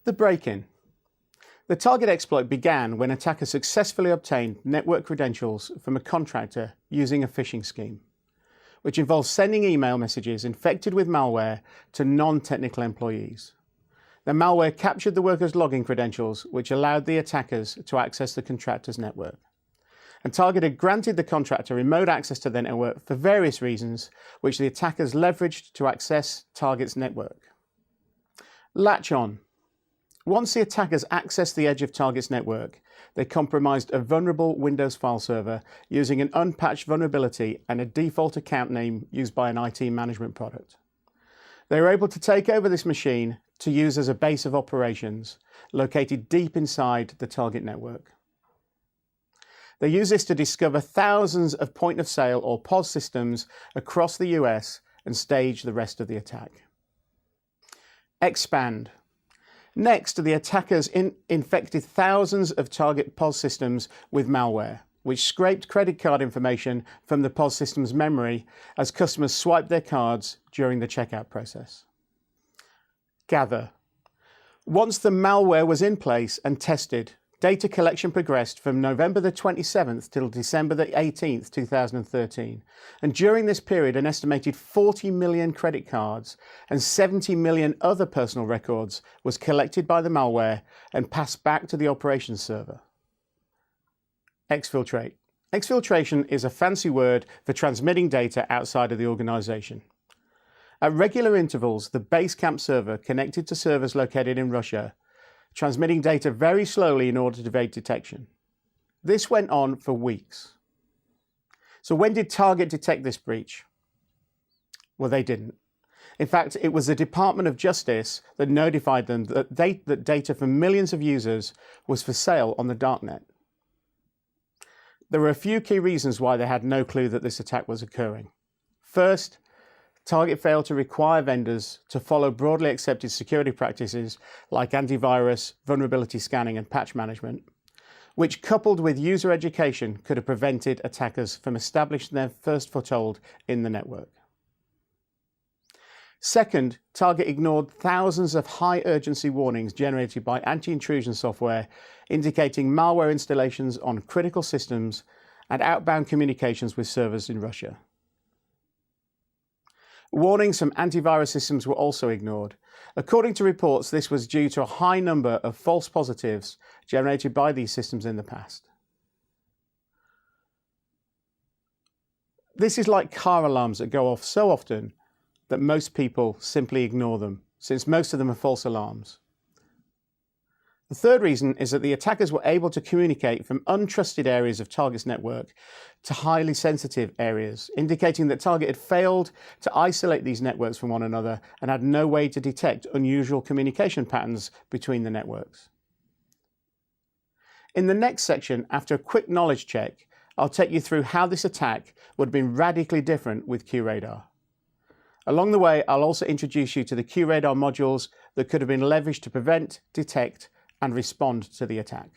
The break-in. The target exploit began when attackers successfully obtained network credentials from a contractor using a phishing scheme, which involves sending email messages infected with malware to non-technical employees. The malware captured the workers' login credentials, which allowed the attackers to access the contractor's network. And Target had granted the contractor remote access to their network for various reasons, which the attackers leveraged to access Target's network. Latch on. Once the attackers accessed the edge of Target's network, they compromised a vulnerable Windows file server using an unpatched vulnerability and a default account name used by an IT management product. They were able to take over this machine to use as a base of operations located deep inside the Target network. They used this to discover thousands of point-of-sale or POS systems across the US and stage the rest of the attack. Expand. Next, the attackers infected thousands of Target POS systems with malware, which scraped credit card information from the POS system's memory as customers swiped their cards during the checkout process. Gather. Once the malware was in place and tested, data collection progressed from November the 27th till December the 18th, 2013. And during this period, an estimated 40 million credit cards and 70 million other personal records was collected by the malware and passed back to the operations server. Exfiltrate. Exfiltration is a fancy word for transmitting data outside of the organization. At regular intervals, the Basecamp server connected to servers located in Russia, transmitting data very slowly in order to evade detection. This went on for weeks. So when did Target detect this breach? Well, they didn't. In fact, it was the Department of Justice that notified them that data from millions of users was for sale on the darknet. There were a few key reasons why they had no clue that this attack was occurring. First, Target failed to require vendors to follow broadly accepted security practices like antivirus, vulnerability scanning, and patch management, which, coupled with user education, could have prevented attackers from establishing their first foothold in the network. Second, Target ignored thousands of high-urgency warnings generated by anti-intrusion software indicating malware installations on critical systems and outbound communications with servers in Russia. Warnings from antivirus systems were also ignored. According to reports, this was due to a high number of false positives generated by these systems in the past. This is like car alarms that go off so often that most people simply ignore them, since most of them are false alarms. The third reason is that the attackers were able to communicate from untrusted areas of Target's network to highly sensitive areas, indicating that Target had failed to isolate these networks from one another and had no way to detect unusual communication patterns between the networks. In the next section, after a quick knowledge check, I'll take you through how this attack would have been radically different with Qradar. Along the way, I'll also introduce you to the Qradar modules that could have been leveraged to prevent, detect, and respond to the attack.